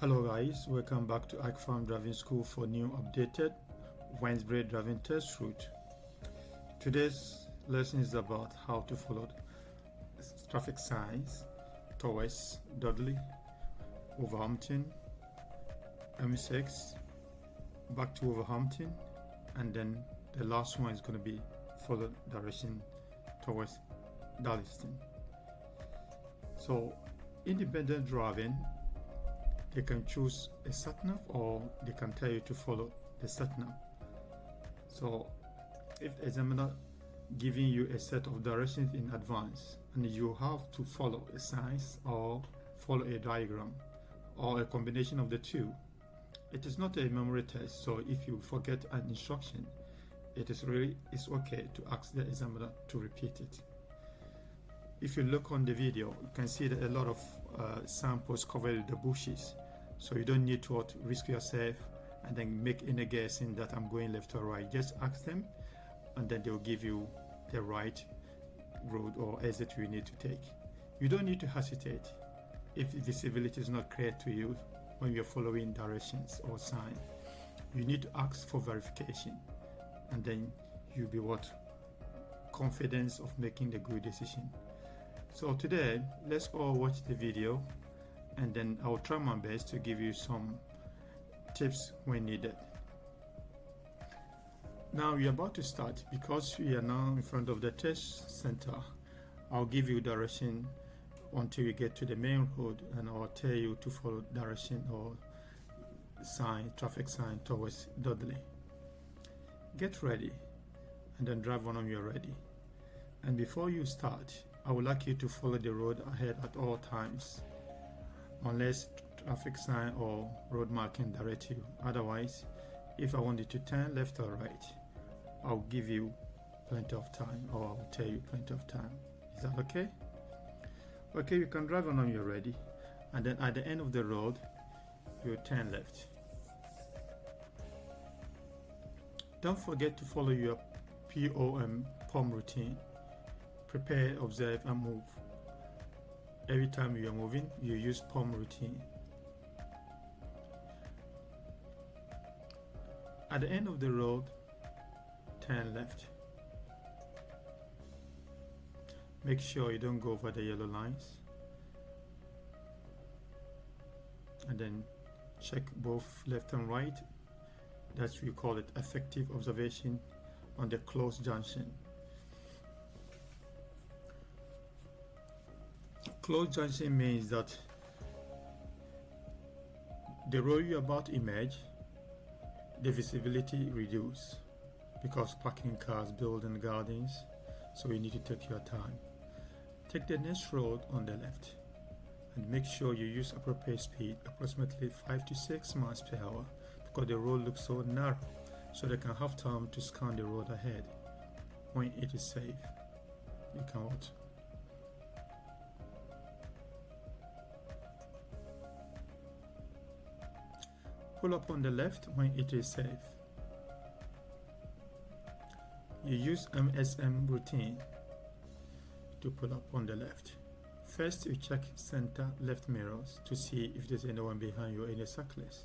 Hello guys, welcome back to Ikefam Driving School for new updated Wednesbury driving test route. Today's lesson is about how to follow traffic signs towards Dudley, Wolverhampton, M6, back to Wolverhampton, and then the last one is going to be follow direction towards Darlaston. So independent driving, they can choose a sat-nav or they can tell you to follow the sat-nav. So if the examiner giving you a set of directions in advance and you have to follow a signs or follow a diagram or a combination of the two, it is not a memory test. So if you forget an instruction, it's okay to ask the examiner to repeat it. If you look on the video, you can see that a lot of samples cover the bushes, so you don't need to risk yourself and then make any guessing that I'm going left or right. Just ask them and then they'll give you the right road or exit you need to take. You don't need to hesitate if the visibility is not clear to you when you're following directions or sign. You need to ask for verification and then you'll be confidence of making the good decision. So today, let's all watch the video and then I'll try my best to give you some tips when needed. Now we're about to start. Because we are now in front of the test center, I'll give you direction until we get to the main road and I'll tell you to follow direction or traffic sign towards Dudley. Get ready and then drive when you're ready. And before you start, I would like you to follow the road ahead at all times, unless traffic sign or road marking direct you. Otherwise, if I want you to turn left or right, I'll give you plenty of time, or I'll tell you plenty of time. Is that okay? Okay, you can drive when you're ready, and then at the end of the road, you turn left. Don't forget to follow your POM routine. Prepare, observe, and move. Every time you are moving, you use POM routine. At the end of the road, turn left. Make sure you don't go over the yellow lines. And then check both left and right. That's we call it effective observation on the closed junction. Closed junction means that the road you're about to emerge, the visibility reduce because parking cars, building gardens, so you need to take your time. Take the next road on the left and make sure you use appropriate speed, approximately 5 to 6 miles per hour, because the road looks so narrow, so they can have time to scan the road ahead. When it is safe, you can pull up on the left when it is safe. You use MSM routine to pull up on the left. First, you check center left mirrors to see if there's anyone behind you in a cyclist.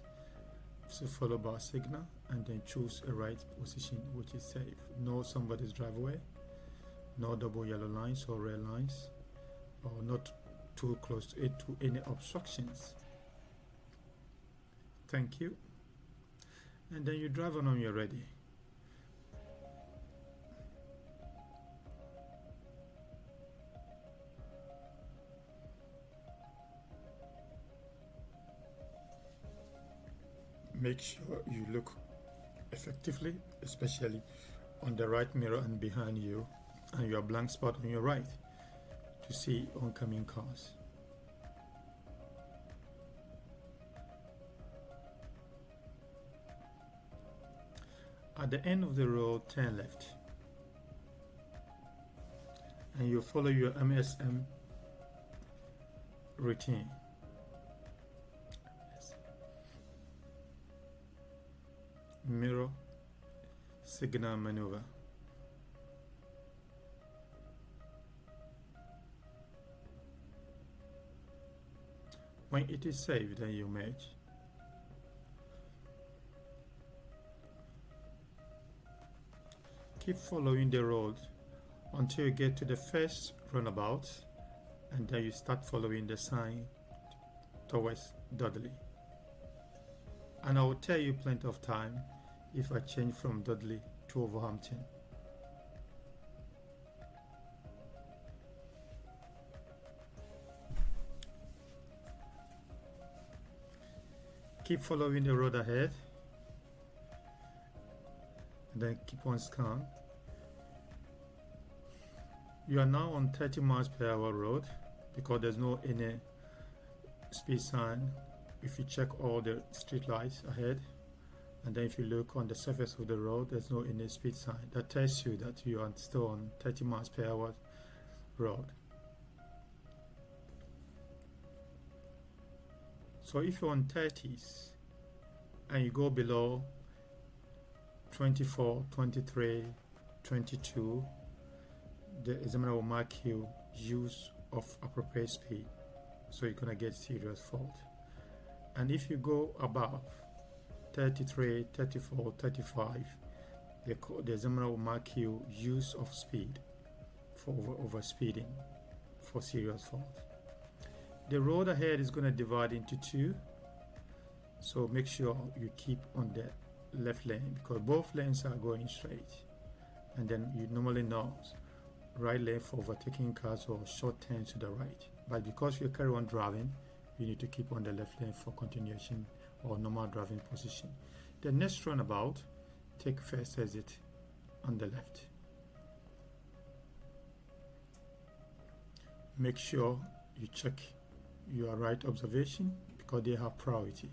So follow by signal and then choose a right position which is safe. No somebody's driveway, no double yellow lines or red lines, or not too close to it to any obstructions. Thank you. And then you drive on when you're ready. Make sure you look effectively, especially on the right mirror and behind you, and your blank spot on your right to see oncoming cars. At the end of the road, turn left and you follow your MSM routine. Mirror, signal maneuver. When it is safe, then you merge. keep following the road until you get to the first roundabout, and then you start following the sign towards Dudley. And I will tell you plenty of time if I change from Dudley to Wolverhampton. Keep following the road ahead, and then keep on scan. You are now on 30 miles per hour road because there's no any speed sign. If you check all the street lights ahead, and then if you look on the surface of the road, there's no any speed sign. That tells you that you are still on 30 miles per hour road. So if you're on 30s and you go below 24, 23, 22, the examiner will mark you use of appropriate speed, so you're gonna get serious fault. And if you go above 33, 34, 35, the examiner will mark you use of speed for over speeding for serious fault. The road ahead is going to divide into two, so make sure you keep on the left lane because both lanes are going straight, and then you normally know right lane for overtaking cars or short turns to the right, but because you carry on driving, you need to keep on the left lane for continuation or normal driving position. The next roundabout, take first exit on the left. Make sure you check your right observation because they have priority.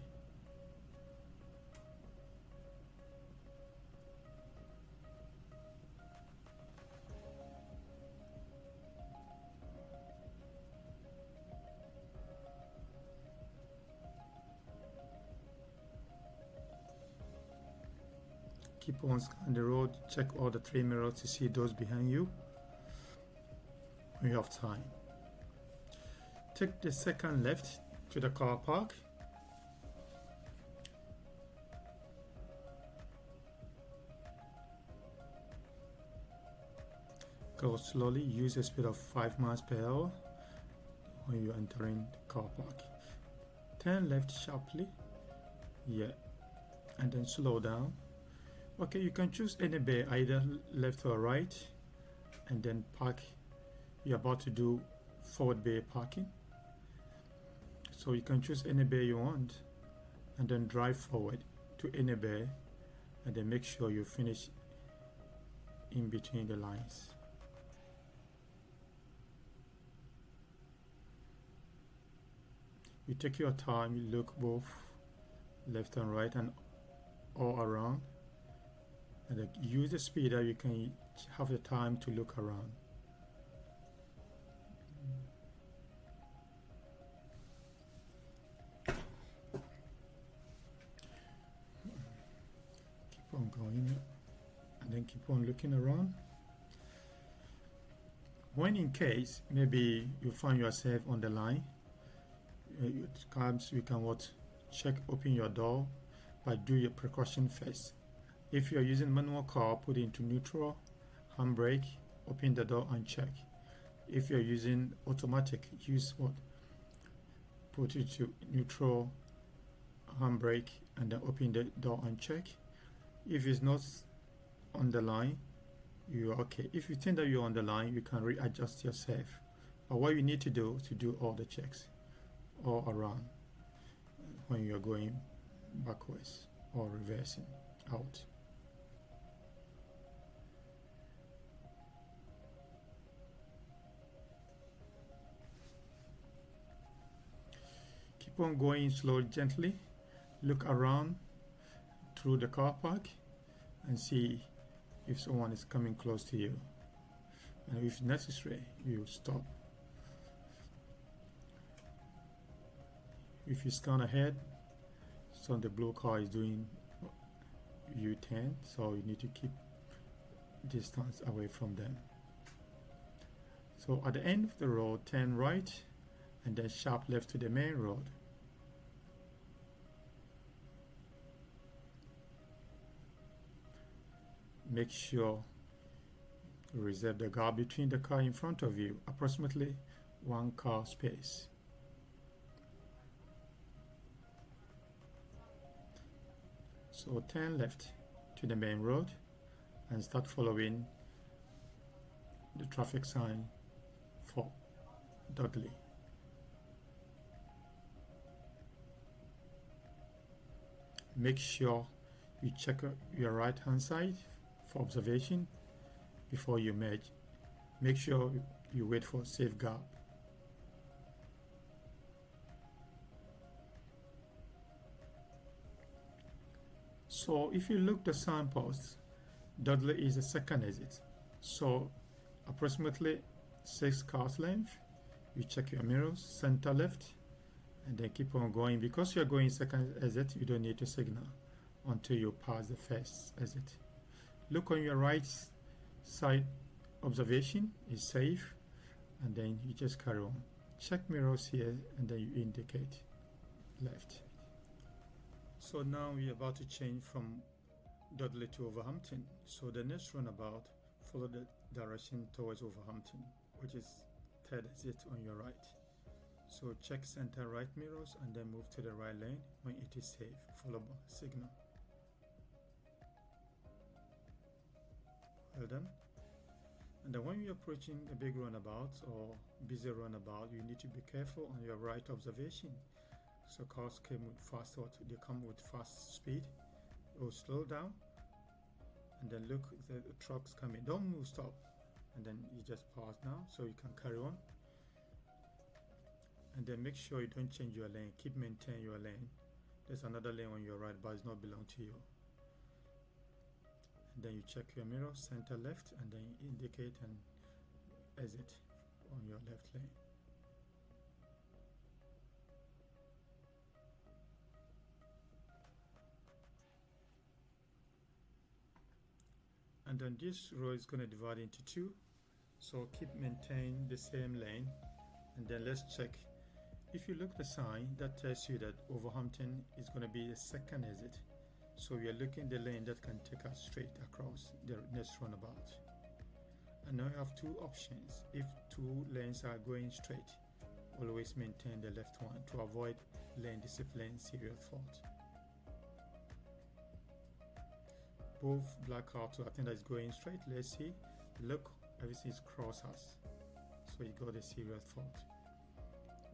Keep on scanning the road, check all the 3 mirrors to see those behind you when you have time. Take the second left to the car park. Go slowly, use a speed of 5 miles per hour when you're entering the car park. Turn left sharply, yeah, and then slow down. Okay, you can choose any bay, either left or right, and then park. You're about to do forward bay parking. So you can choose any bay you want, and then drive forward to any bay, and then make sure you finish in between the lines. You take your time, you look both left and right and all around, and then use the speeder. You can have the time to look around. Keep on going and then keep on looking around. When in case maybe you find yourself on the line, you can check, open your door, but do your precaution first. If you're using manual car, put it into neutral, handbrake, open the door and check. If you're using automatic, put it to neutral, handbrake, and then open the door and check. If it's not on the line, you're okay. If you think that you're on the line, you can readjust yourself. But what you need to do all the checks all around when you're going backwards or reversing out. Keep on going slowly, gently. Look around through the car park and see if someone is coming close to you, and if necessary you stop. If you scan ahead, so the blue car is doing U-turn, so you need to keep distance away from them. So at the end of the road, turn right and then sharp left to the main road. Make sure Reserve the gap between the car in front of you, approximately 1 car space. So turn left to the main road and start following the traffic sign for Dudley. Make sure you check your right hand side for observation before you merge. Make sure you wait for a safe gap. So if you look the signpost, Dudley is the second exit. So approximately 6 cars length. You check your mirrors, center left, and then keep on going. Because you're going second exit, you don't need to signal until you pass the first exit. Look on your right side, observation is safe, and then you just carry on. Check mirrors here, and then you indicate left. So now we're about to change from Dudley to Wolverhampton. So the next roundabout, follow the direction towards Wolverhampton, which is third exit on your right. So check center right mirrors and then move to the right lane when it is safe, followed by signal. Well done. And then when you're approaching a big roundabout or busy roundabout, you need to be careful on your right observation. So cars come with they come with fast speed. Or slow down, and then look, the trucks coming. Don't move, stop, and then you just pause now, so you can carry on. And then make sure you don't change your lane. Keep maintain your lane. There's another lane on your right, but it's not belong to you. And then you check your mirror, center left, and then you indicate and exit on your left lane. And then this road is going to divide into 2, so keep maintain the same lane. And then let's check. If you look the sign, that tells you that Wolverhampton is going to be the second exit. So we are looking the lane that can take us straight across the next roundabout. And now you have 2 options. If 2 lanes are going straight, always maintain the left one to avoid lane discipline serious fault. Both black car to I think that is going straight. Let's see. Look, everything is cross us, so you got a serious fault.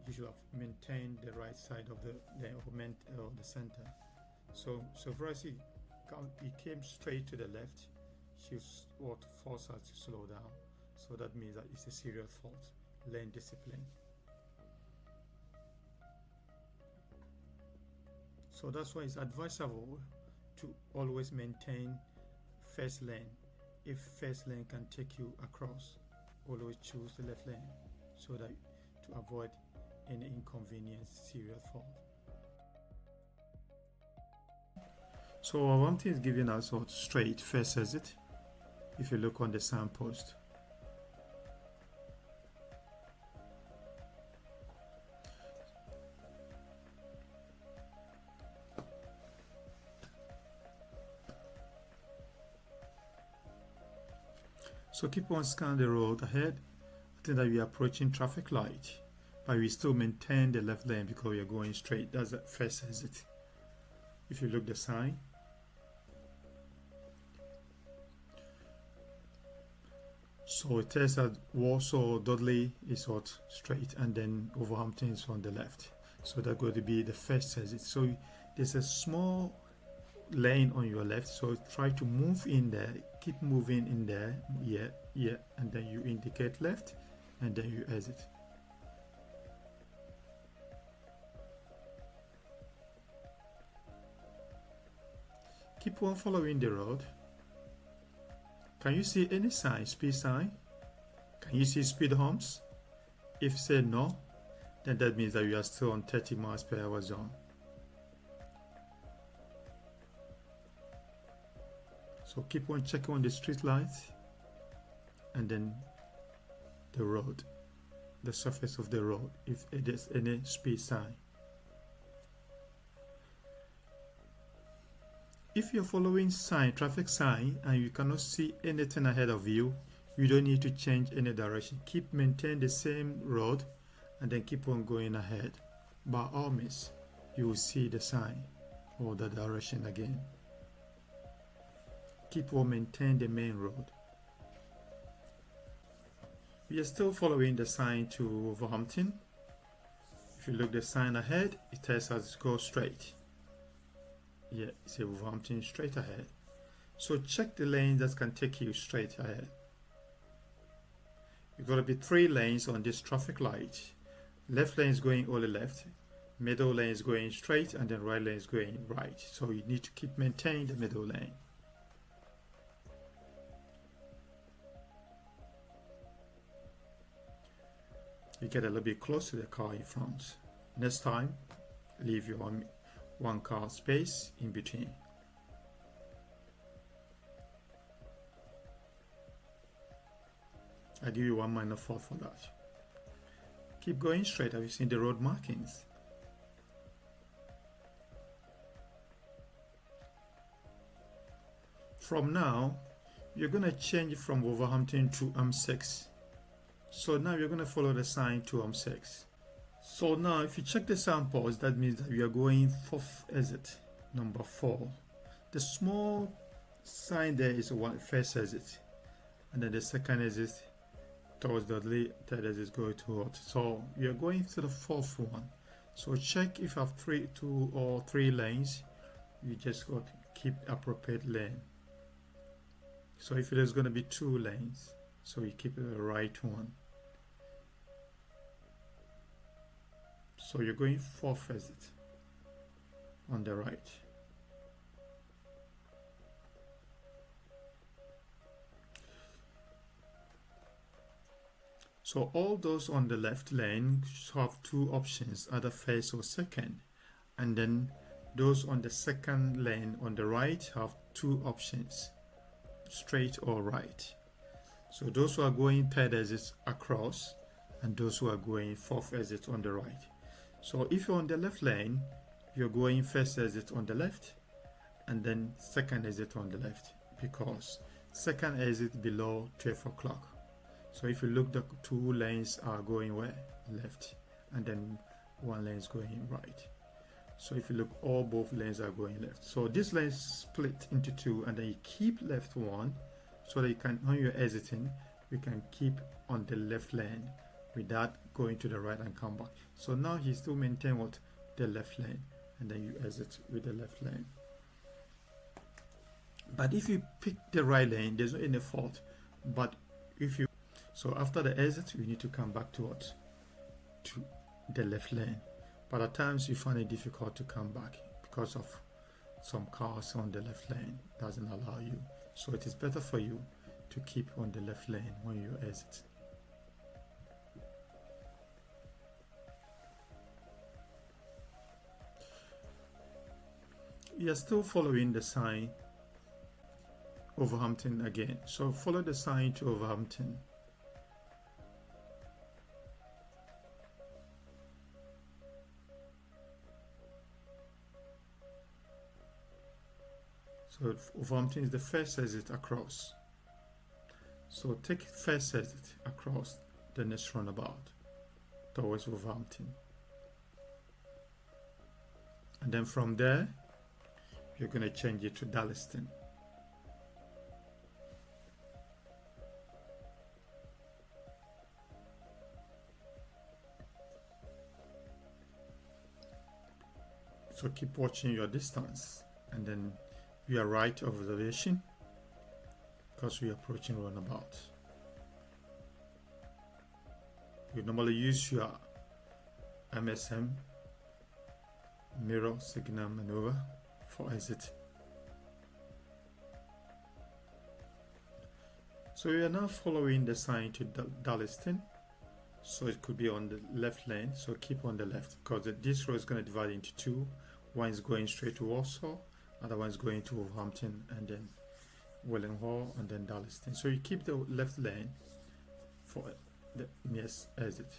You should have maintained the right side of the center. So for us, he came straight to the left. She would force us to slow down. So that means that it's a serious fault. Lane discipline. So that's why it's advisable to always maintain first lane. If first lane can take you across, always choose the left lane so that to avoid any inconvenience, serious fault. So one thing is giving us a straight first exit. If you look on the signpost, so keep on scanning the road ahead. I think that we are approaching traffic light, but we still maintain the left lane because we are going straight. That's the first exit. If you look the sign, so it tells that Warsaw Dudley is out straight, and then Wolverhampton is on the left. So that's going to be the first exit. So there's a small lane on your left, so try to move in there, keep moving in there, yeah, and then you indicate left, and then you exit. Keep on following the road. Can you see any sign, speed sign? Can you see speed humps? If say no, then that means that you are still on 30 miles per hour zone. So keep on checking on the street lights and then the road, the surface of the road, if there's any speed sign. If you're following traffic sign, and you cannot see anything ahead of you, You don't need to change any direction. Maintain the same road and then keep on going ahead. By all means, you will see the sign or the direction again. Maintain the main road. We are still following the sign to Wolverhampton. If you look the sign ahead, it tells us go straight. Yeah, it's a Wolverhampton straight ahead. So check the lanes that can take you straight ahead. You've got to be 3 lanes on this traffic light. Left lane is going only left, middle lane is going straight, and then right lane is going right. So you need to maintain the middle lane. You get a little bit close to the car in front. Next time, leave your 1 car space in between. I give you 1 minor fault for that. Keep going straight. Have you seen the road markings? From now, you're going to change from Wolverhampton to M6. So now you're going to follow the sign to M6. So now if you check the signpost, that means that we are going 4th exit, number 4. The small sign there is the first exit, and then the second exit towards Dudley, third exit going towards. So we are going to the 4th one. So check if you have 2 or 3 lanes. You just got to keep appropriate lane. So if there's going to be 2 lanes, so you keep the right one. So you're going 4th exit on the right. So all those on the left lane have 2 options, either first or second. And then those on the second lane on the right have 2 options, straight or right. So those who are going 3rd exit across, and those who are going 4th exit on the right. So if you're on the left lane, you're going 1st exit on the left, and then 2nd exit on the left, because 2nd exit below 12 o'clock. So if you look, the 2 lanes are going where? Left, and then 1 lane is going right. So if you look, both lanes are going left. So this lane is split into 2, and then you keep left one, so that you can, when you're exiting, you can keep on the left lane without going to the right and come back. So now he still maintain what? The left lane, and then you exit with the left lane. But if you pick the right lane, there's no any fault. But if you, so after the exit, you need to come back to what? To the left lane. But at times you find it difficult to come back because of some cars on the left lane doesn't allow you. So it is better for you to keep on the left lane when you exit. We are still following the sign Wolverhampton again. So follow the sign to Wolverhampton. So Wolverhampton is the 1st exit across. So take 1st exit across the next roundabout towards Wolverhampton. And then from there, you're going to change it to Darlaston. So keep watching your distance, and then we are right of observation because we are approaching roundabout. You normally use your MSM mirror signal maneuver for exit. So we are now following the sign to Darlaston. So it could be on the left lane, so keep on the left, because this road is going to divide into 2. One is going straight to Warsaw, other one is going to Wolverhampton, and then Wellinghall, and then Darlaston. So you keep the left lane for the next exit.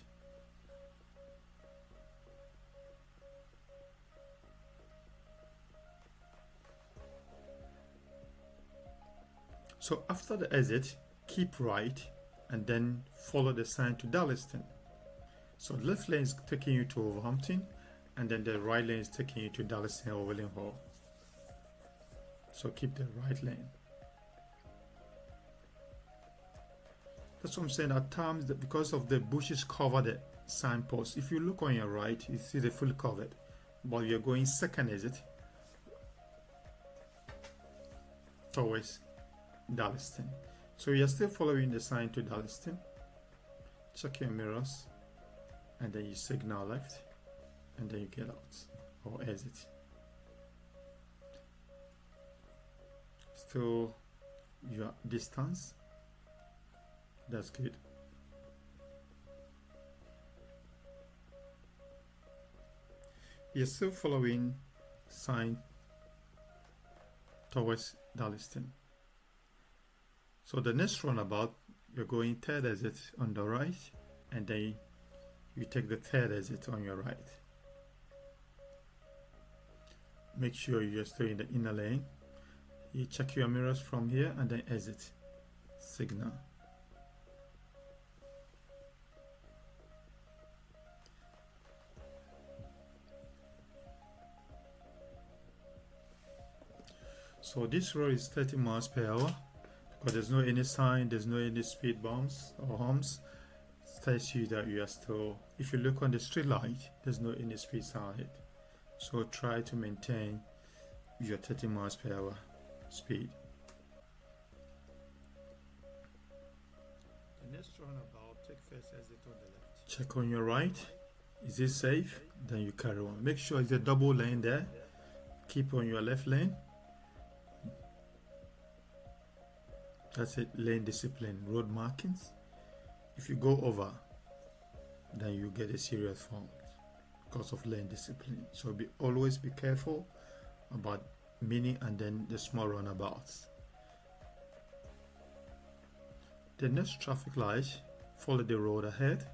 So after the exit, keep right and then follow the sign to Darlaston. So the left lane is taking you to Wolverhampton, and then the right lane is taking you to Darlaston or William Hall. So keep the right lane. That's what I'm saying. At times, because of the bushes cover the signpost, if you look on your right, you see the full covered, but you're going second exit towards Darlaston. So you're still following the sign to Darlaston. Check your mirrors, and then you signal left, and then you get out or exit. Still your distance. That's good. You're still following sign towards Darlaston. So the next roundabout, you're going third exit on the right, and then you take the third exit on your right. Make sure you're still in the inner lane. You check your mirrors from here and then exit. Signal. So this road is 30 miles per hour because there's no any sign, there's no any speed bumps or humps. It tells you that you are still, if you look on the street light, there's no any speed sign. So try to maintain your 30 miles per hour speed. The next roundabout, take first exit on the left. Check on your right. Is it safe? Then you carry on. Make sure it's a double lane there. Keep on your left lane. That's it, lane discipline, road markings. If you go over, then you get a serious fault because of lane discipline. So always be careful about mini and then the small roundabouts. The next traffic light, follow the road ahead.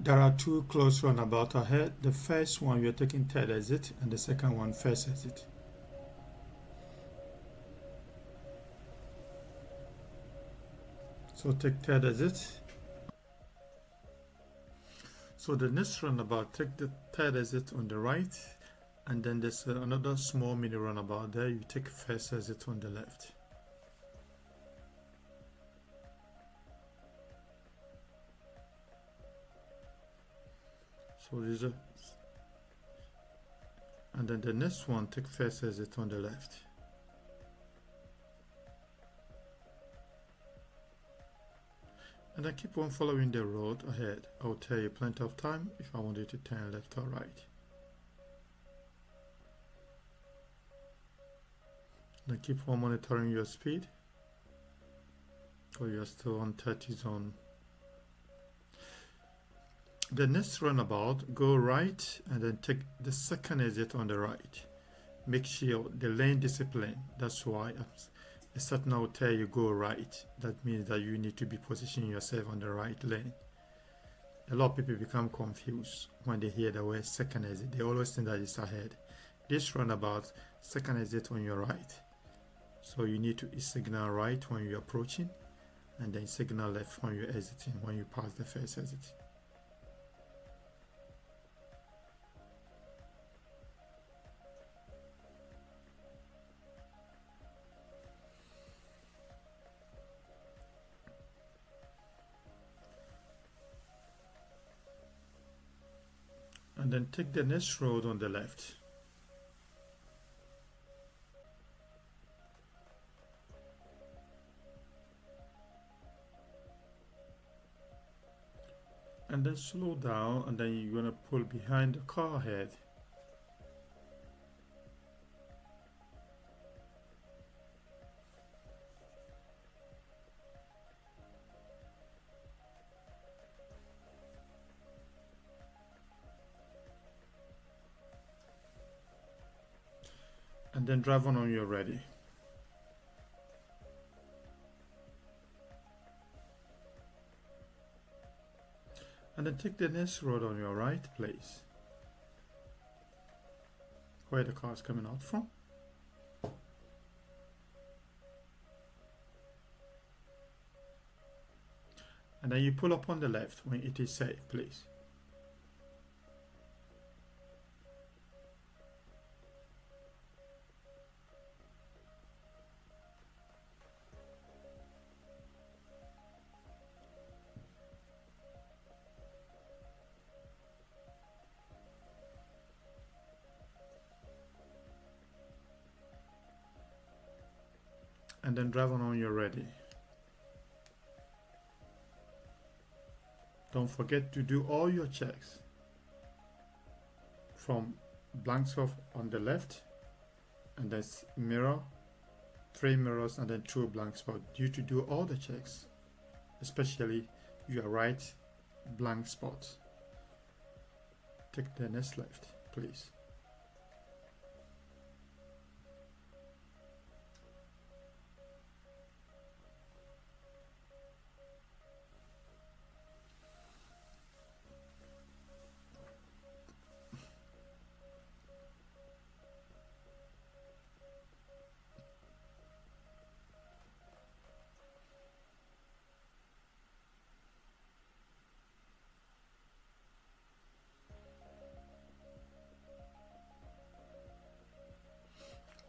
There are two close roundabouts ahead. The first one you're taking third exit, and the second one first exit. So take third exit. So the next roundabout, take the third exit on the right, and then there's another small mini roundabout there. You take first exit on the left. So these are, and then the next one, take first exit on the left. And I keep on following the road ahead. I'll tell you plenty of time if I want you to turn left or right. And keep on monitoring your speed, because you're still on 30 zone. The next roundabout, go right and then take the second exit on the right. Make sure the lane discipline. That's why a certain will tell you go right. That means that you need to be positioning yourself on the right lane. A lot of people become confused when they hear the word second exit. They always think that it's ahead. This roundabout, second exit on your right. So you need to signal right when you're approaching, and then signal left when you're exiting, when you pass the first exit. And then take the next road on the left. And then slow down, and then you're gonna pull behind the car ahead. and then drive on when you're ready. And then take the next road on your right, please, where the car is coming out from. And then you pull up on the left when it is safe, please. And then drive on when you're ready. Don't forget to do all your checks from blank spot on the left, and that's mirror, 3 mirrors, and then 2 blank spots. You to do all the checks, especially your right blank spot. Take the next left, please.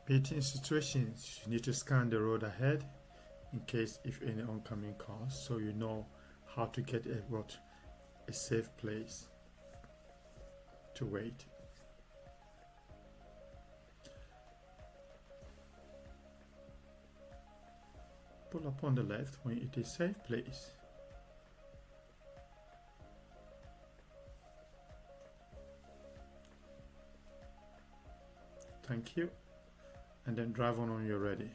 Meeting situations, you need to scan the road ahead in case if any oncoming cars, so you know how to get a safe place to wait. Pull up on the left when it is safe, please. Thank you. And then drive on when you're ready.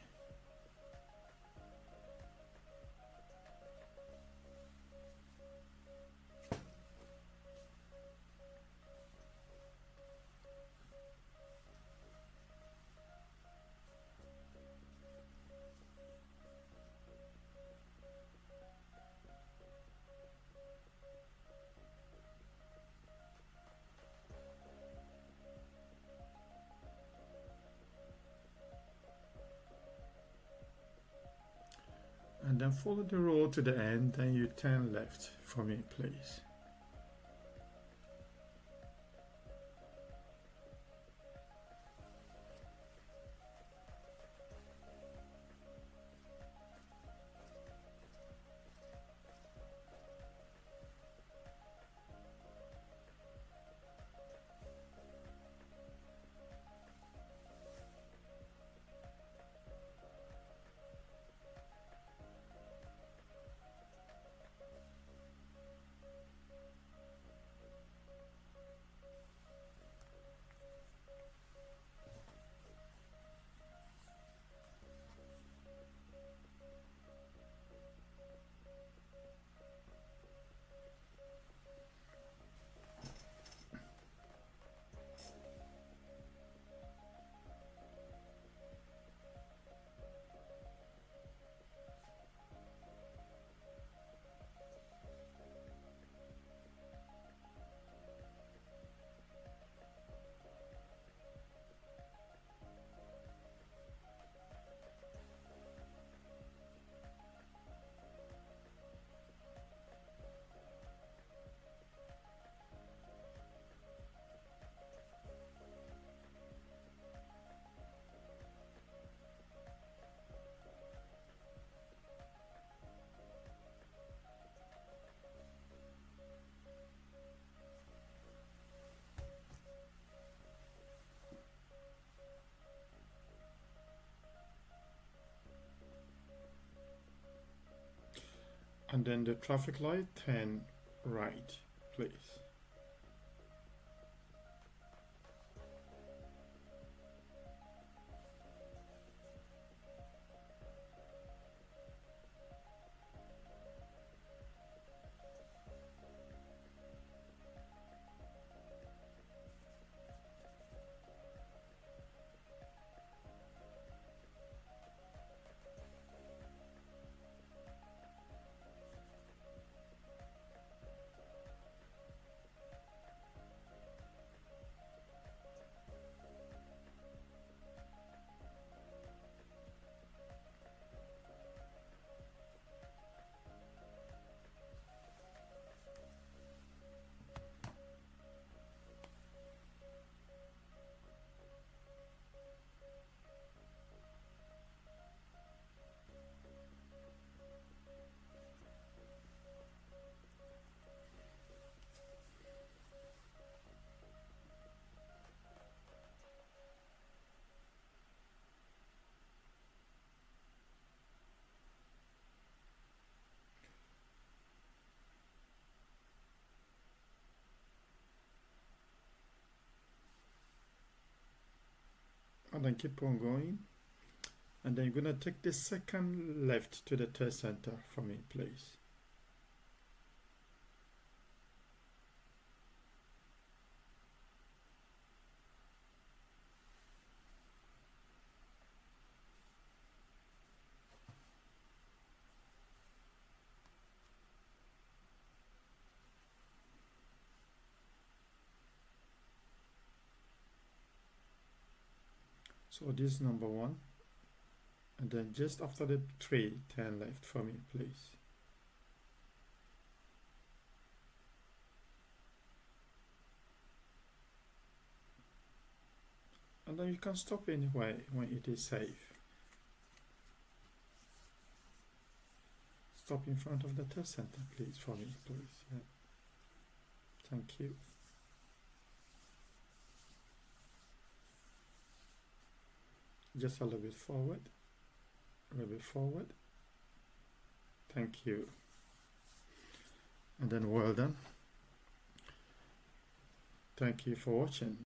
And then follow the road to the end, then you turn left for me, please. And then the traffic light, turn right, please. and then keep on going. And then you're going to take the second left to the test center for me, please. So this is number 1. And then just after the 3, turn left for me, please. And then you can stop anywhere when it is safe. Stop in front of the test center, please, for me, please. Yeah. Thank you. Just a little bit forward. A little bit forward. Thank you. And then well done. Thank you for watching.